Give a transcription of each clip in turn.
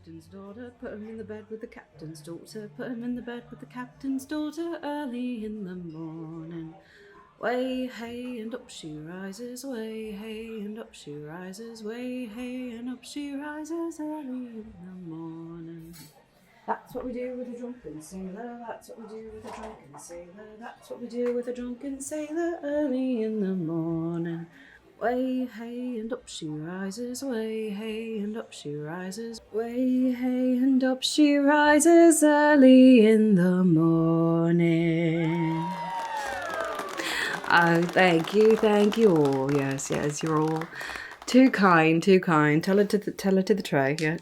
captain's daughter, put him in the bed with the captain's daughter, put him in the bed with the captain's daughter early in the morning. Way, hey, and up she rises, way, hey, and up she rises, way, hey, and up she rises early in the morning. That's what we do with a drunken sailor, that's what we do with a drunken sailor, that's what we do with a drunken sailor early in the morning. Way, hey, and up she rises, way, hey, and up she rises, way, hey, and up she rises early in the morning. Oh, thank you all. Yes, you're all too kind, too kind. Tell her to the tray, yeah.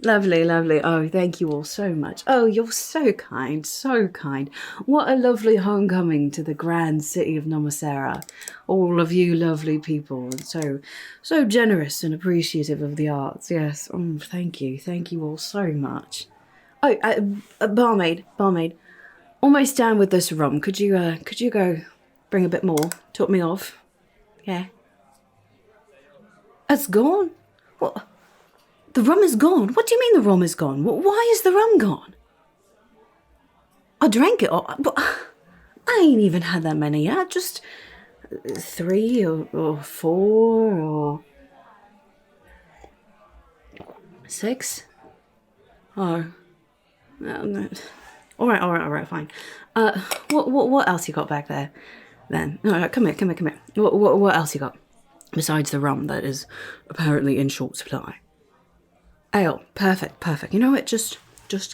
Lovely. Oh, thank you all so much. Oh, you're so kind, so kind. What a lovely homecoming to the grand city of Namasera. All of you lovely people, and so generous and appreciative of the arts. Yes, thank you all so much. Oh, barmaid. Almost down with this rum. Could you go bring a bit more? Top me off. Yeah. It's gone? What? The rum is gone? What do you mean the rum is gone? Why is the rum gone? I drank it all, but I ain't even had that many yet. Just 3 or 4 or 6. Oh. No. All right, fine. What else you got back there, then? No, come here. What else you got besides the rum that is apparently in short supply? Ale, perfect. You know what? Just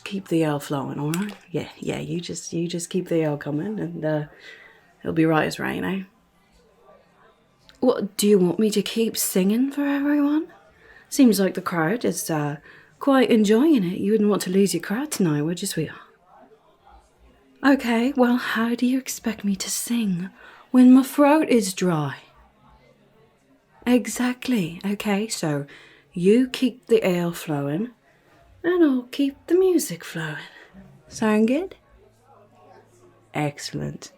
keep the ale flowing, all right? Yeah. You just keep the ale coming, and it'll be right as rain, eh? What do you want me to keep singing for everyone? Seems like the crowd is quite enjoying it. You wouldn't want to lose your crowd tonight, would you, sweetheart? Okay, well, how do you expect me to sing when my throat is dry? Exactly. Okay, so you keep the ale flowing, and I'll keep the music flowing. Sound good? Excellent.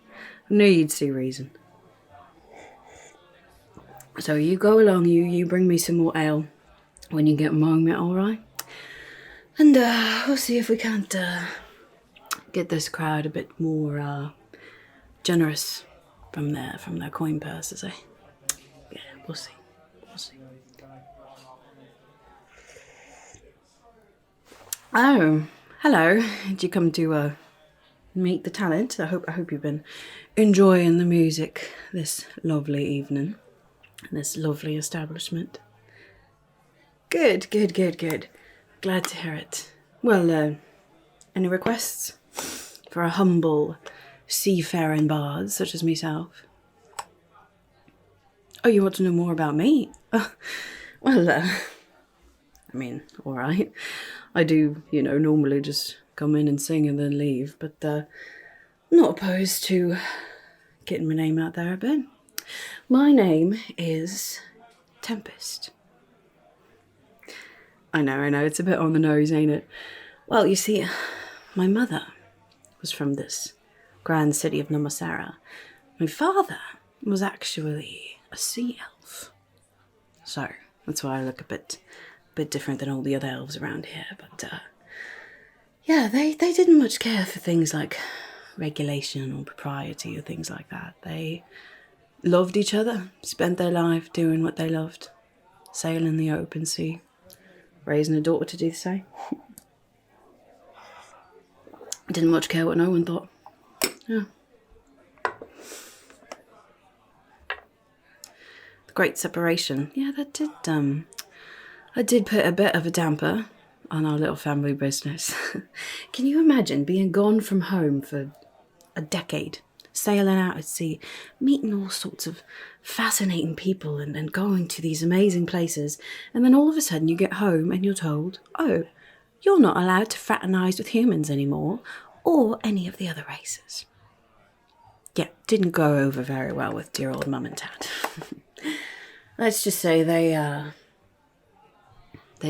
Knew you'd see reason. So you go along, you bring me some more ale when you get a moment, all right? And we'll see if we can't get this crowd a bit more generous from their coin purses, eh? Yeah, we'll see. Oh, hello. Did you come to meet the talent? I hope you've been enjoying the music this lovely evening, this lovely establishment. Good. Glad to hear it. Well, any requests for a humble seafaring bard such as myself? Oh, you want to know more about me? Well, I mean, all right. I do, normally just come in and sing and then leave, but not opposed to getting my name out there a bit. My name is Tempest. I know, it's a bit on the nose, ain't it? Well, you see, my mother was from this grand city of Namasera. My father was actually a sea elf. So, that's why I look a bit different than all the other elves around here, but yeah, they didn't much care for things like regulation or propriety or things like that. They loved each other, spent their life doing what they loved, sailing the open sea, raising a daughter to do the same. Didn't much care what no one thought. Yeah. The Great Separation. Yeah, that did put a bit of a damper on our little family business. Can you imagine being gone from home for a decade, sailing out at sea, meeting all sorts of fascinating people and going to these amazing places, and then all of a sudden you get home and you're told, oh, you're not allowed to fraternise with humans anymore, or any of the other races. Yeah, didn't go over very well with dear old mum and dad. Let's just say they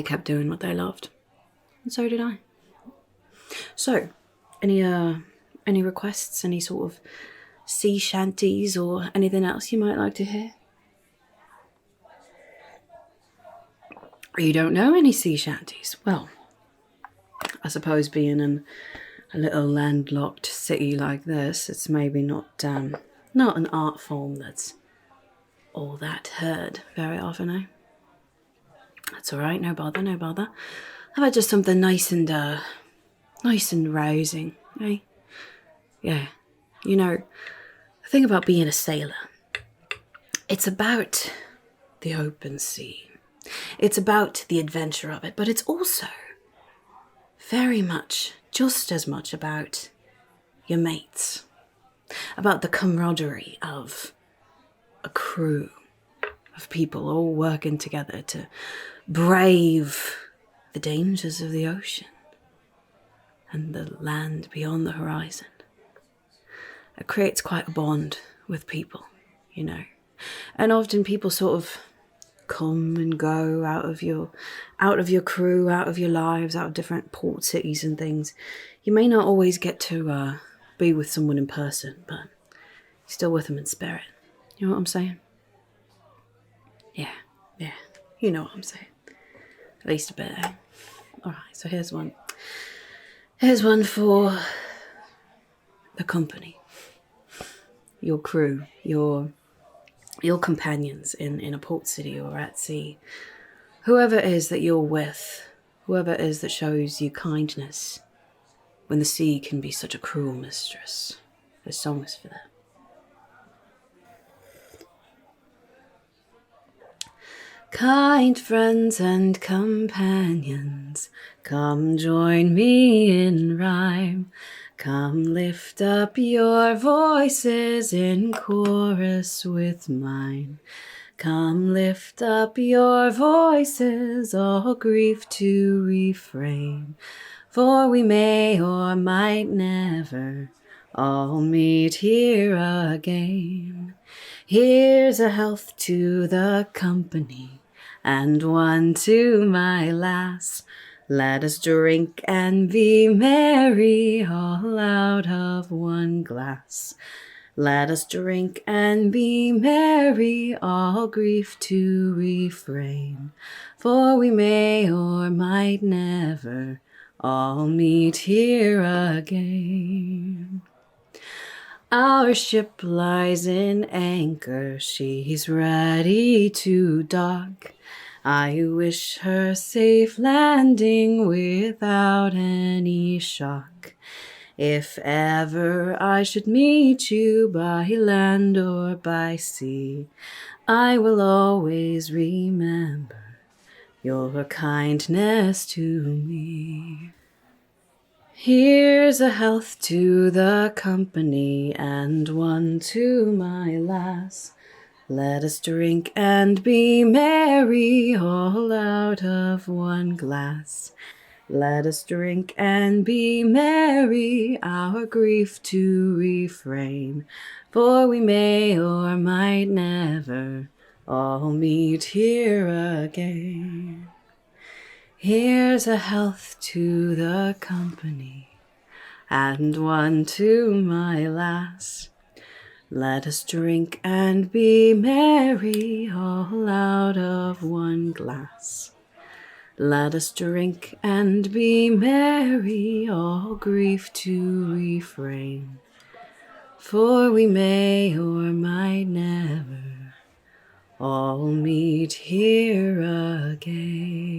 kept doing what they loved. And so did I. So, any requests, any sort of sea shanties or anything else you might like to hear? You don't know any sea shanties? Well, I suppose being in a little landlocked city like this, it's maybe not an art form that's all that heard very often, eh? That's all right, no bother, no bother. How about just something nice and rousing, eh? Yeah, you know, the thing about being a sailor, it's about the open sea. It's about the adventure of it, but it's also very much, just as much about your mates, about the camaraderie of a crew of people all working together to brave the dangers of the ocean and the land beyond the horizon. It creates quite a bond with people, you know. And often people sort of come and go out of your crew, out of your lives, out of different port cities and things. You may not always get to be with someone in person, but you're still with them in spirit. You know what I'm saying? Yeah, you know what I'm saying. At least a bit, eh? Alright, so here's one. Here's one for the company. Your crew, your companions in a port city or at sea. Whoever it is that you're with, whoever it is that shows you kindness when the sea can be such a cruel mistress. There's songs for that. Kind friends and companions, come join me in rhyme. Come lift up your voices in chorus with mine. Come lift up your voices, all grief to refrain. For we may or might never all meet here again. Here's a health to the company, and one to my lass. Let us drink and be merry, all out of one glass. Let us drink and be merry, all grief to refrain. For we may or might never all meet here again. Our ship lies in anchor, she's ready to dock. I wish her safe landing without any shock. If ever I should meet you by land or by sea, I will always remember your kindness to me. Here's a health to the company and one to my lass. Let us drink and be merry, all out of one glass. Let us drink and be merry, our grief to refrain. For we may or might never all meet here again. Here's a health to the company, and one to my lass. Let us drink and be merry, all out of one glass. Let us drink and be merry, all grief to refrain. For we may or might never all meet here again.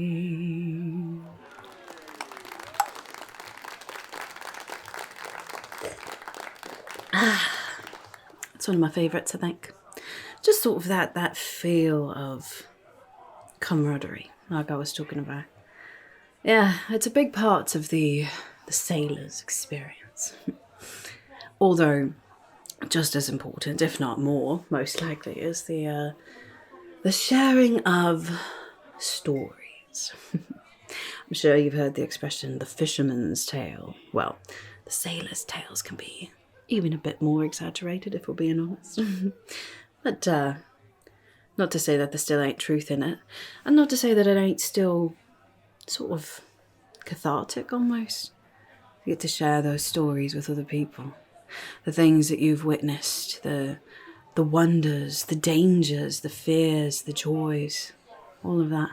It's one of my favourites, I think. Just sort of that feel of camaraderie, like I was talking about. Yeah, it's a big part of the sailor's experience. Although, just as important, if not more, most likely, is the sharing of stories. I'm sure you've heard the expression, the fisherman's tale. Well, the sailor's tales can be even a bit more exaggerated, if we're being honest. But not to say that there still ain't truth in it, and not to say that it ain't still sort of cathartic almost. You get to share those stories with other people. The things that you've witnessed, the wonders, the dangers, the fears, the joys, all of that.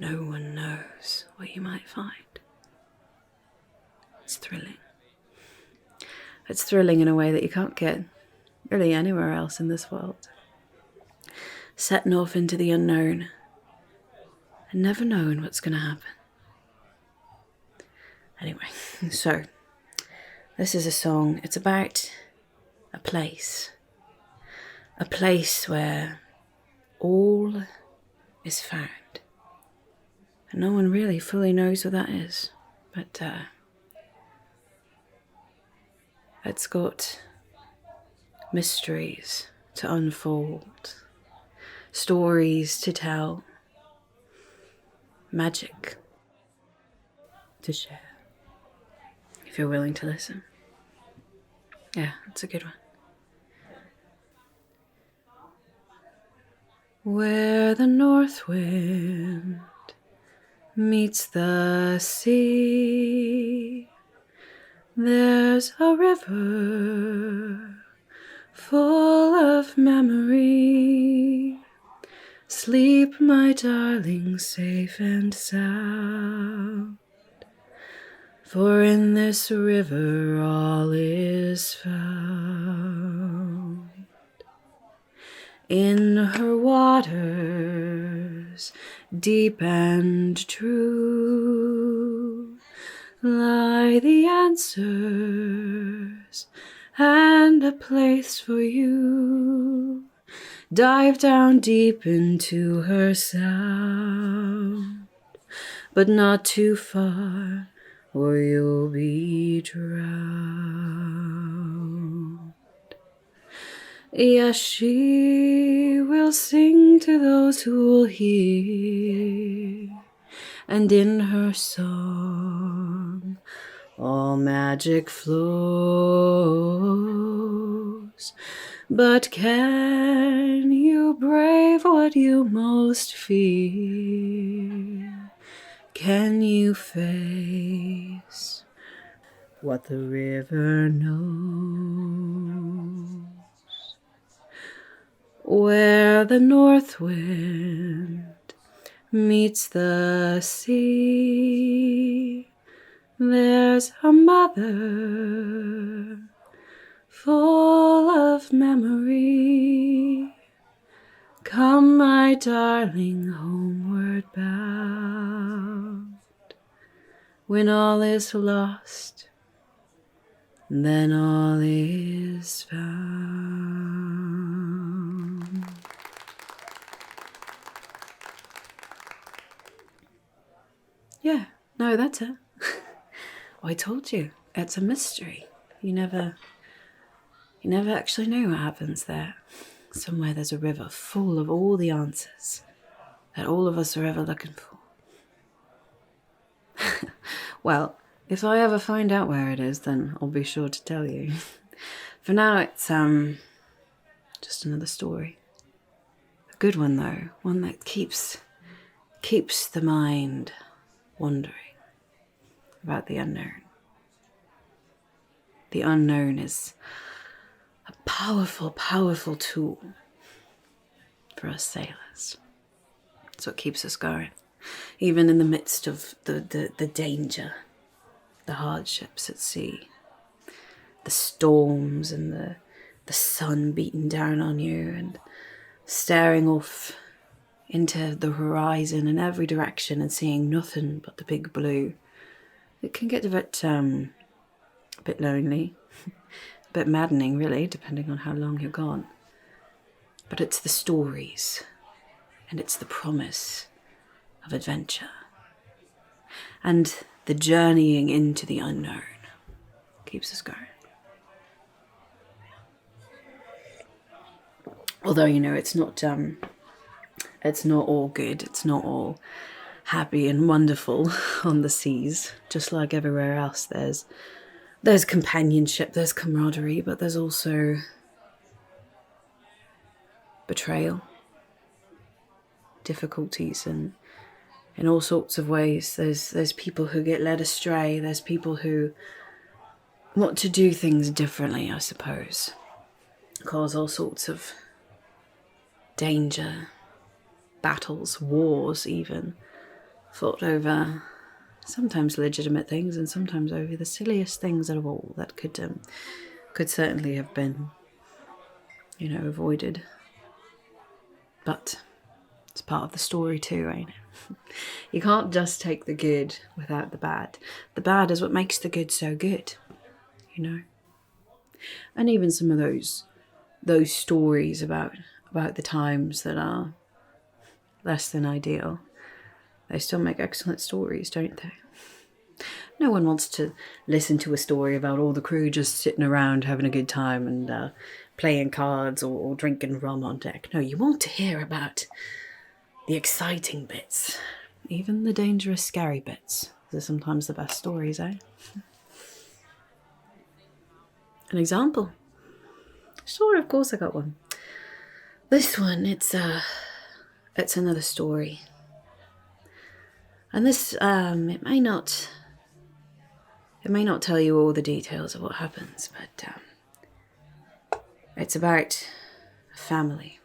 No one knows what you might find. It's thrilling. It's thrilling in a way that you can't get really anywhere else in this world. Setting off into the unknown and never knowing what's going to happen. Anyway, so this is a song. It's about a place where all is found. And no one really fully knows what that is, but it's got mysteries to unfold, stories to tell, magic to share. If you're willing to listen. Yeah, it's a good one. Where the north wind meets the sea, there's a river full of memory. Sleep, my darling, safe and sound, for in this river all is found. In her waters, deep and true, lie the answers and a place for you. Dive down deep into her sound, but not too far, or you'll be drowned. Yes, she will sing to those who'll hear, and in her song all magic flows. But can you brave what you most fear? Can you face what the river knows? Where the north wind meets the sea, there's a mother full of memory. Come, my darling, homeward bound. When all is lost, then all is found. Yeah, no, that's it. I told you, it's a mystery. You never actually know what happens there. Somewhere there's a river full of all the answers that all of us are ever looking for. Well, if I ever find out where it is, then I'll be sure to tell you. For now, it's just another story. A good one though, one that keeps the mind wondering about the unknown. The unknown is a powerful, powerful tool for us sailors. It's what keeps us going, even in the midst of the danger, the hardships at sea, the storms and the sun beating down on you and staring off into the horizon in every direction and seeing nothing but the big blue. It can get a bit lonely, a bit maddening really, depending on how long you're gone. But it's the stories and it's the promise of adventure and the journeying into the unknown keeps us going. Although, you know, it's not all good, it's not all happy and wonderful on the seas. Just like everywhere else, there's companionship, there's camaraderie, but there's also betrayal, difficulties, and in all sorts of ways. There's people who get led astray, there's people who want to do things differently, I suppose, cause all sorts of danger, battles, wars even, fought over sometimes legitimate things and sometimes over the silliest things of all that could certainly have been, avoided. But it's part of the story too, ain't it? You can't just take the good without the bad. The bad is what makes the good so good, And even some of those stories about the times that are less than ideal, they still make excellent stories, don't they? No one wants to listen to a story about all the crew just sitting around having a good time and playing cards or drinking rum on deck. No, you want to hear about the exciting bits. Even the dangerous, scary bits. They're sometimes the best stories, eh? An example? Sure, of course I got one. This one, it's another story. And this, it may not tell you all the details of what happens, but it's about a family.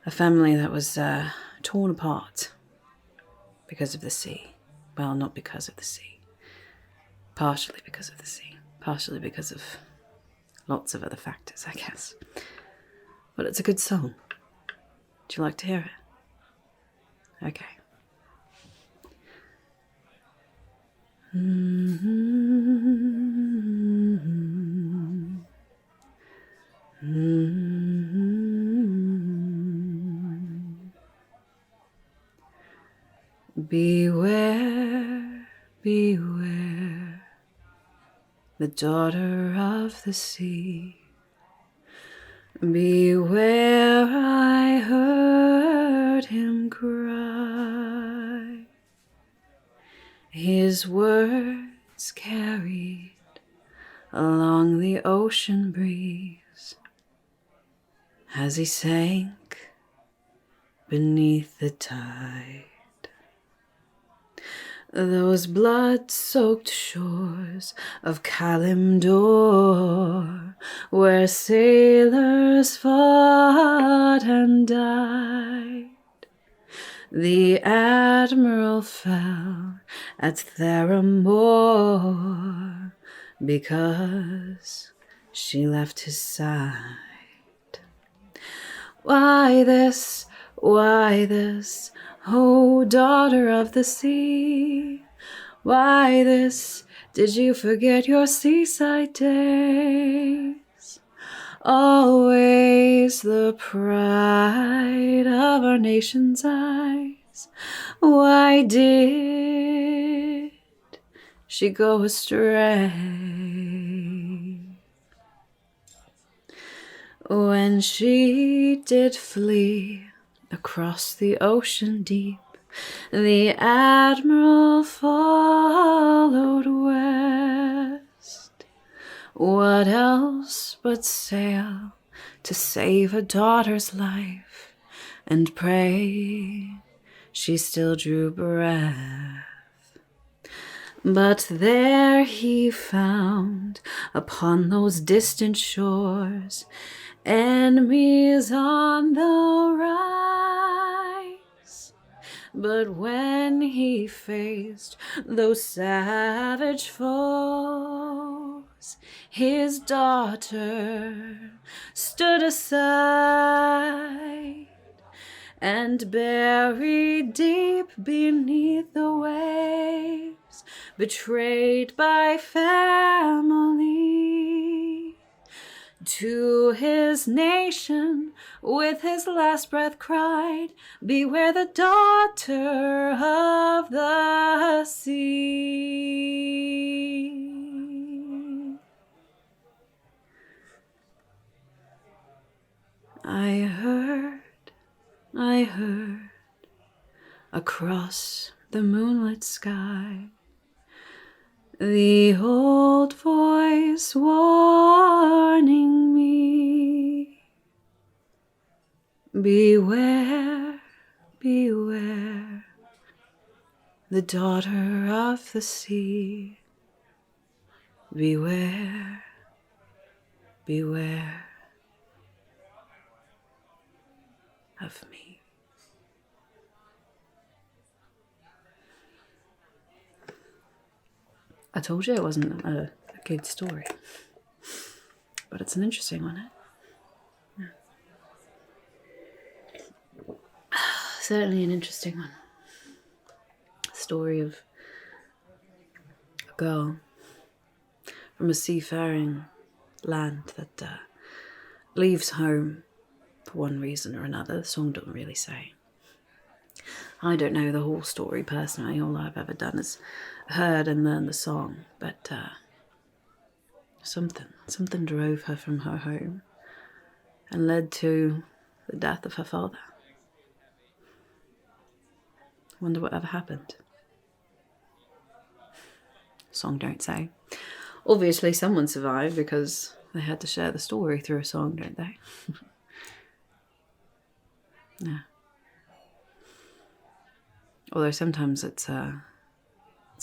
A family that was torn apart because of the sea. Well, not because of the sea. Partially because of the sea. Partially because of lots of other factors, I guess. But it's a good song. Would you like to hear it? Okay. Beware, beware, the daughter of the sea. Beware, I heard him cry. His words carried along the ocean breeze as he sank beneath the tide. Those blood-soaked shores of Kalimdor, where sailors fought and died. The admiral fell at Theramore because she left his side. Why this, oh daughter of the sea? Why this, did you forget your seaside days? Always the pride of our nation's eyes. Why did she go astray? When she did flee across the ocean deep, the admiral followed west. What else but sail to save a daughter's life and pray she still drew breath? But there he found upon those distant shores enemies on the rise. But when he faced those savage foes, his daughter stood aside, and buried deep beneath the waves, betrayed by family, to his nation with his last breath cried, beware the daughter of the sea. I heard across the moonlit sky the old voice warning me, beware, beware, the daughter of the sea. Beware, beware of me. I told you it wasn't a good story. But it's an interesting one, eh? Yeah. Certainly an interesting one. Story of a girl from a seafaring land that leaves home for one reason or another. The song doesn't really say. I don't know the whole story personally. All I've ever done is heard and learned the song, but something drove her from her home and led to the death of her father. Wonder whatever happened. Song don't say. Obviously someone survived because they had to share the story through a song, don't they? Yeah. Although sometimes it's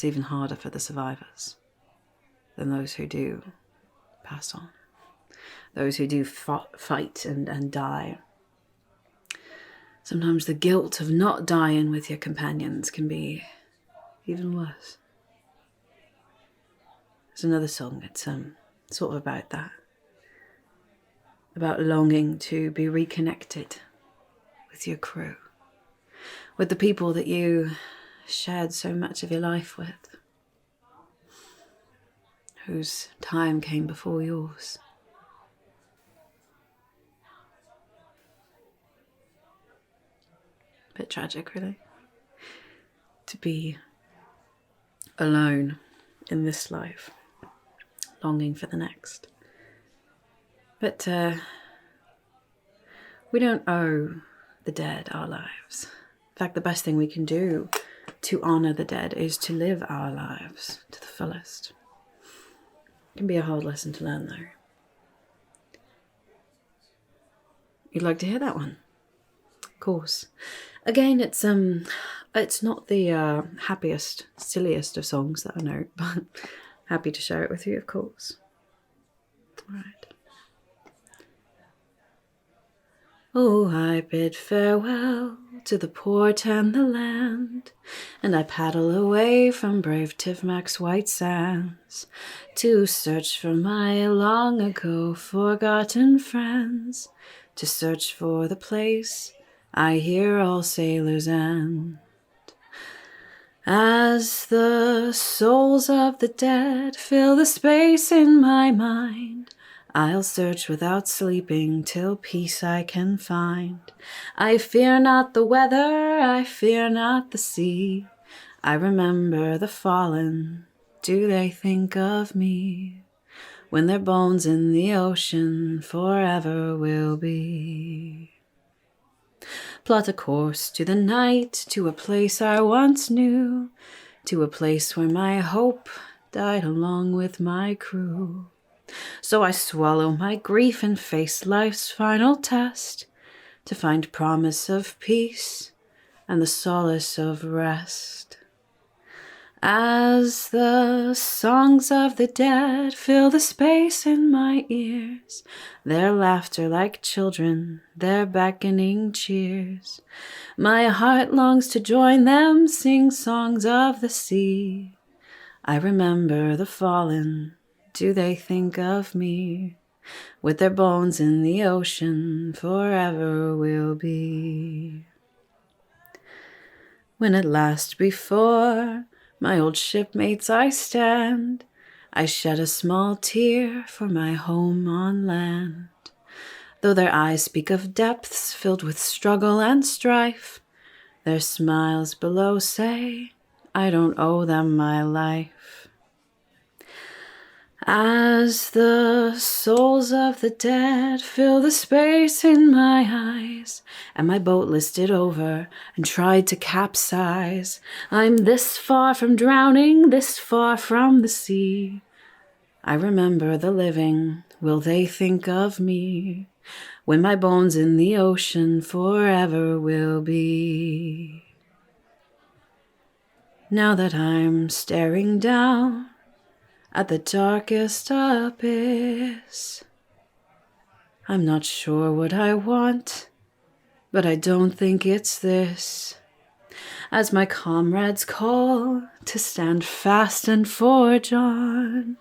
even harder for the survivors than those who do pass on. Those who do fight and die. Sometimes the guilt of not dying with your companions can be even worse. There's another song that's sort of about that. About longing to be reconnected with your crew. With the people that you shared so much of your life with. Whose time came before yours. A bit tragic, really. To be alone in this life. Longing for the next. But we don't owe the dead our lives. In fact, the best thing we can do to honour the dead is to live our lives to the fullest. It can be a hard lesson to learn, though. You'd like to hear that one? Of course. Again, it's not the happiest, silliest of songs that I know, but happy to share it with you, of course. All right. Oh, I bid farewell to the port and the land, and I paddle away from brave Tivmac's white sands, to search for my long ago forgotten friends, to search for the place I hear all sailors end. As the souls of the dead fill the space in my mind, I'll search without sleeping till peace I can find. I fear not the weather, I fear not the sea. I remember the fallen, do they think of me? When their bones in the ocean forever will be. Plot a course to the night, to a place I once knew, to a place where my hope died along with my crew. So I swallow my grief and face life's final test, to find promise of peace and the solace of rest. As the songs of the dead fill the space in my ears, their laughter like children, their beckoning cheers, my heart longs to join them, sing songs of the sea. I remember the fallen, do they think of me? With their bones in the ocean forever will be. When at last before my old shipmates I stand, I shed a small tear for my home on land. Though their eyes speak of depths filled with struggle and strife, their smiles below say, I don't owe them my life. As the souls of the dead fill the space in my eyes, and my boat listed over and tried to capsize, I'm this far from drowning, this far from the sea. I remember the living, will they think of me? When my bones in the ocean forever will be. Now that I'm staring down at the darkest abyss, I'm not sure what I want, but I don't think it's this. as my comrades call to stand fast and forge on.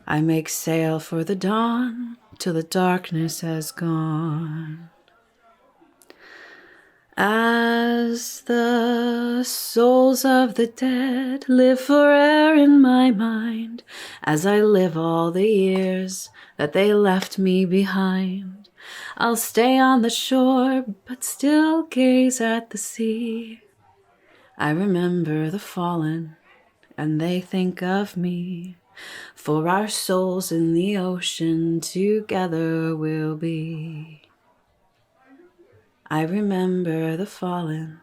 I make sail for the dawn till the darkness has gone. As the souls of the dead live forever in my mind, as I live all the years that they left me behind, I'll stay on the shore but still gaze at the sea. I remember the fallen and they think of me, for our souls in the ocean together will be. I remember the fallen,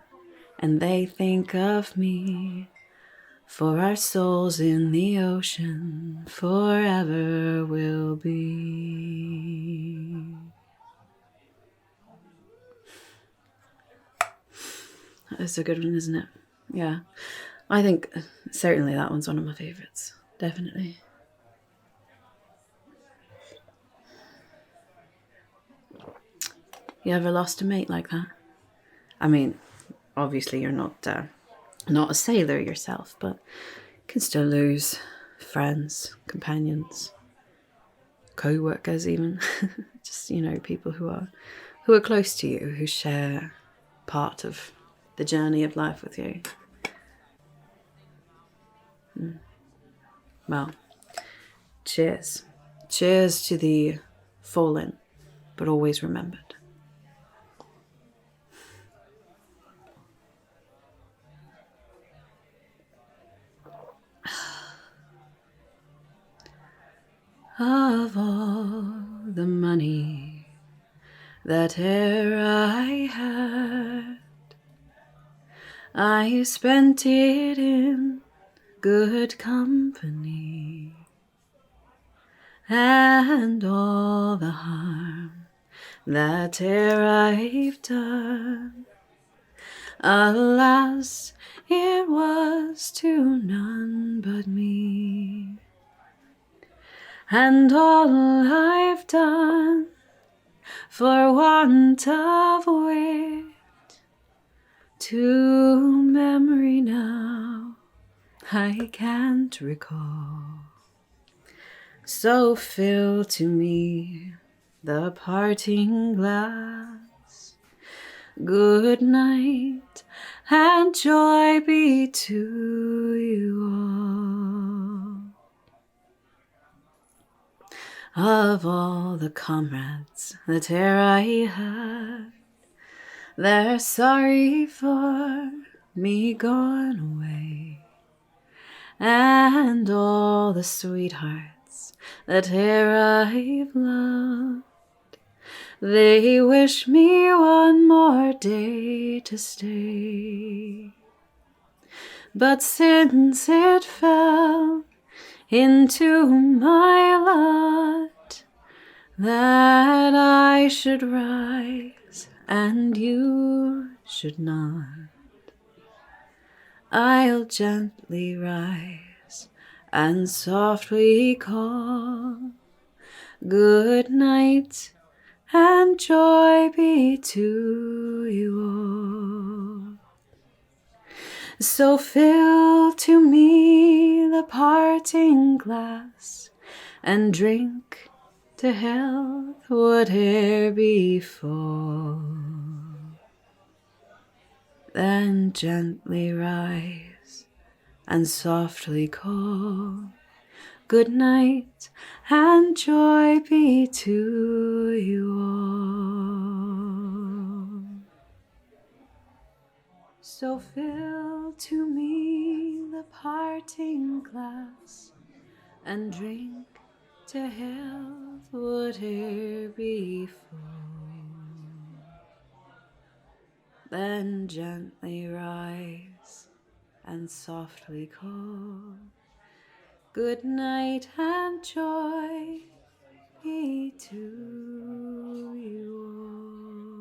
and they think of me, for our souls in the ocean forever will be. That's a good one, isn't it? Yeah. I think certainly that one's one of my favourites. Definitely. You ever lost a mate like that? I mean, obviously you're not a sailor yourself, but you can still lose friends, companions, co-workers even. Just, people who are close to you, who share part of the journey of life with you. Well, cheers. Cheers to the fallen, but always remembered. Of all the money that e'er I had, I spent it in good company, and all the harm that e'er I've done, alas, it was to none but me. And all I've done for want of wit, to memory now I can't recall. So fill to me the parting glass. Good night and joy be to you all. Of all the comrades that e'er I had, they're sorry for me gone away, and all the sweethearts that e'er I've loved, they wish me one more day to stay. But since it fell into my lot that I should rise and you should not, I'll gently rise and softly call, good night and joy be to you all. So fill to me the parting glass, and drink to health whate'er befall. Then gently rise and softly call, good night and joy be to you all. So fill to me the parting glass, and drink to health whate'er befall. Then gently rise and softly call, good night and joy be to you all.